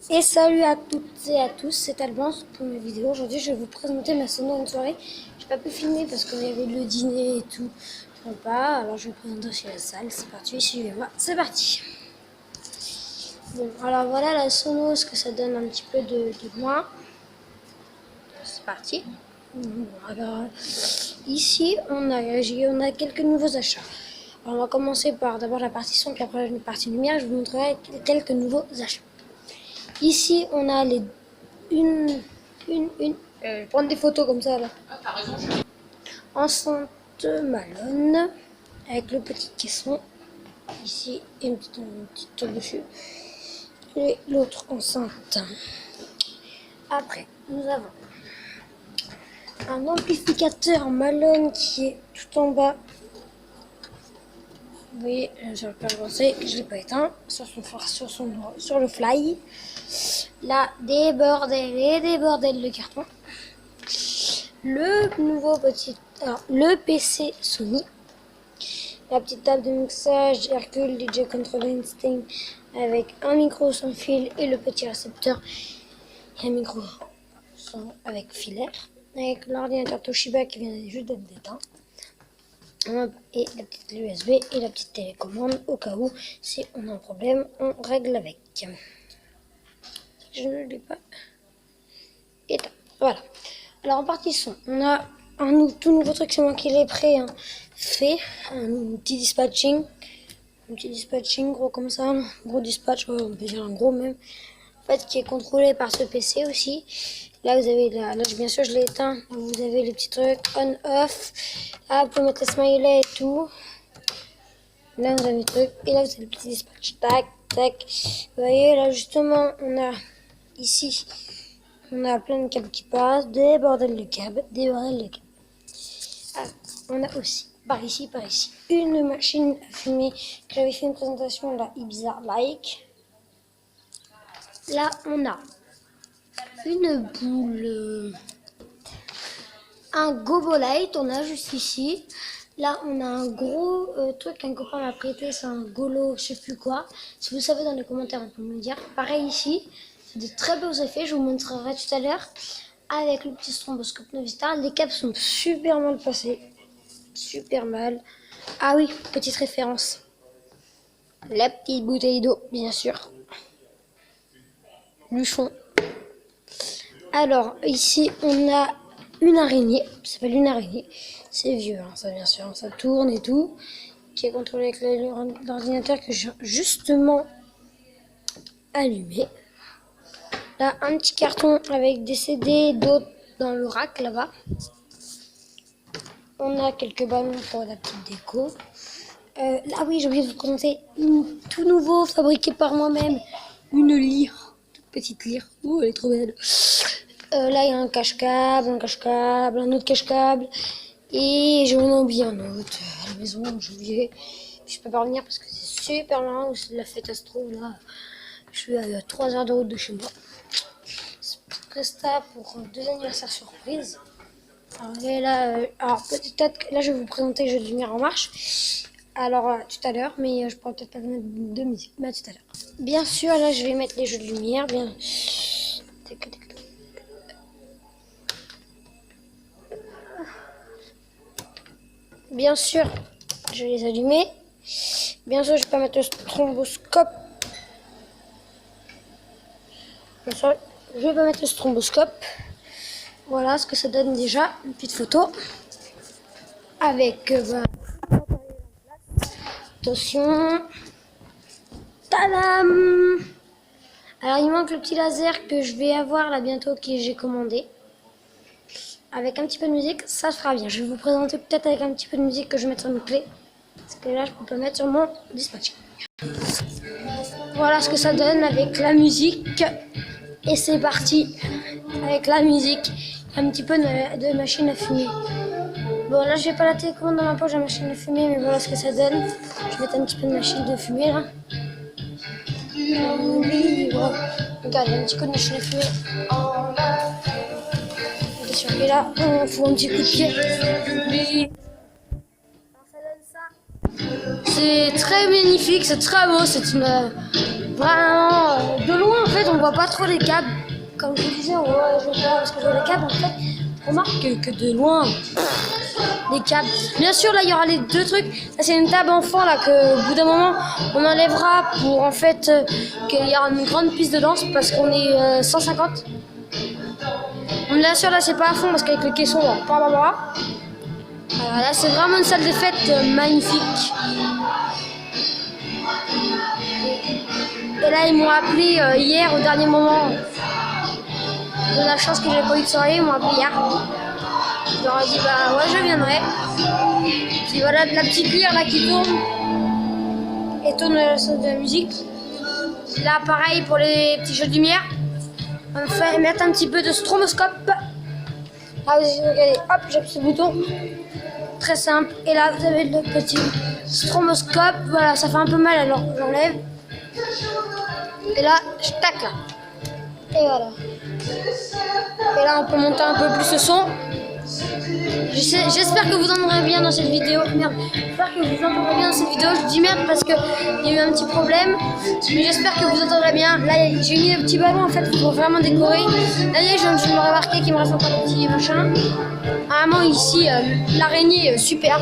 Et salut à toutes et à tous, c'est Albance pour une vidéo. Aujourd'hui, je vais vous présenter ma sono de soirée. J'ai pas pu filmer parce qu'il y avait le dîner et tout. Je peux pas, alors je vais vous présenter aussi la salle. C'est parti, suivez-moi, c'est parti. Bon, alors voilà la sono, ce que ça donne un petit peu de moi. C'est parti. Bon, alors ici, on a quelques nouveaux achats. Alors, on va commencer par d'abord la partie son, puis après la partie lumière. Je vous montrerai quelques nouveaux achats. Ici, on a les je vais prendre des photos comme ça là. Ah, t'as raison. Enceinte Malone avec le petit caisson ici et une petite tour dessus. Et l'autre enceinte. Après, nous avons un amplificateur Malone qui est tout en bas. Vous voyez, je ne vais pas avancer, je ne l'ai pas éteint sur le fly. Là, des bordels et des bordels de carton. Le nouveau le PC Sony. La petite table de mixage Hercule DJ Control Instinct avec un micro sans fil et le petit récepteur. Et un micro avec filaire. Avec l'ordinateur Toshiba qui vient juste d'être éteint. Et la petite USB et la petite télécommande au cas où si on a un problème on règle avec. Je ne l'ai pas éteint. Voilà. Alors en partie son, on a un tout nouveau truc, c'est moi qui l'ai fait, un petit dispatching gros comme ça, un gros dispatch, on peut dire un gros même, en fait qui est contrôlé par ce PC aussi. Là vous avez là bien sûr je l'ai éteint, vous avez les petits trucs on off, là vous pouvez mettre les smileys et tout, là vous avez le truc, et là vous avez le petit dispatch, tac tac, vous voyez là justement on a ici on a plein de câbles qui passent, des bordels de câbles, Alors, on a aussi, par ici, une machine à fumer que j'avais fait une présentation là, Ibiza Like. Là, on a une boule, un gobo light, on a juste ici. Là, on a un gros truc qu'un copain m'a prêté, c'est un golo, je sais plus quoi. Si vous savez dans les commentaires, vous pouvez me le dire. Pareil ici, c'est de très beaux effets, je vous montrerai tout à l'heure. Avec le petit stromboscope Novistar, les câbles sont super mal passés. Super mal. Ah oui, petite référence. La petite bouteille d'eau, bien sûr. Luchon. Alors, ici, on a une araignée. Ça s'appelle une araignée. C'est vieux, hein, ça, bien sûr. Ça tourne et tout. Qui est contrôlé avec l'ordinateur que j'ai justement allumé. Là, un petit carton avec des CD, d'autres dans le rack, là-bas. On a quelques ballons pour la petite déco. Là, oui, j'ai oublié de vous présenter tout nouveau, fabriqué par moi-même. Une lyre, toute petite lyre. Oh, elle est trop belle. Là, il y a un cache-câble, un autre cache-câble. Et j'en ai oublié un autre à la maison, j'ai oublié. Je peux pas revenir parce que c'est super loin où la fête se trouve là. Je suis à 3 heures de route de chez moi. C'est Presta pour 2 anniversaires surprise. Alors peut-être que là je vais vous présenter le jeu de lumière en marche. Alors tout à l'heure, mais je pourrais peut-être pas mettre de musique, mais à tout à l'heure. Bien sûr, là je vais mettre les jeux de lumière. Bien sûr, je vais les allumer. Bien sûr, je vais pas mettre le stromboscope. Bien sûr, je vais pas mettre le stromboscope. Voilà ce que ça donne déjà. Une petite photo avec. Attention. Tadam! Alors il manque le petit laser que je vais avoir là bientôt, que j'ai commandé. Avec un petit peu de musique, ça sera bien. Je vais vous présenter peut-être avec un petit peu de musique que je vais mettre sur une clé. Parce que là je peux pas mettre sur mon dispatch. Voilà ce que ça donne avec la musique. Et c'est parti. Avec la musique. Un petit peu de machine à fumer. Bon là je vais pas la télécommande dans ma poche, la machine à fumer, mais voilà ce que ça donne. Je vais mettre un petit peu de machine de fumer là. Regarde, il y a un petit coup de machine à fumer. Attention, et là, on fout un petit coup de pied. Alors ça donne ça. C'est très magnifique, c'est très beau, c'est une... Vraiment, de loin en fait on voit pas trop les câbles. Comme je vous disais, on voit, je vois parce que je vois les câbles en fait. On remarque que de loin, les câbles. Bien sûr là il y aura les deux trucs. Ça c'est une table enfant là que au bout d'un moment on enlèvera pour en fait qu'il y aura une grande piste de danse parce qu'on est 150. Bien sûr là c'est pas à fond parce qu'avec le caisson on va pas voir. Alors là c'est vraiment une salle de fête magnifique. Et là ils m'ont appelé hier au dernier moment. De la chance que j'avais pas eu de soirée, ils m'ont appelé hier. Je leur ai dit bah ouais je viendrai. Puis voilà la petite lyre là qui tourne. Et tourne de la musique. Là pareil pour les petits jeux de lumière. On va faire mettre un petit peu de stroboscope. Ah vous regardez, hop j'appuie sur le bouton. Très simple. Et là vous avez le petit stroboscope. Voilà ça fait un peu mal alors j'enlève. Et là je tac là. Et voilà. Et là on peut monter un peu plus le son. J'espère que vous entendrez bien dans cette vidéo. Merde. J'espère que vous entendrez bien dans cette vidéo. Je dis merde parce qu'il y a eu un petit problème. Mais j'espère que vous entendrez bien. Là j'ai mis des petits ballons en fait pour vraiment décorer. Là je me remarqué qu'il me reste encore des petits machins. Vraiment ici l'araignée super.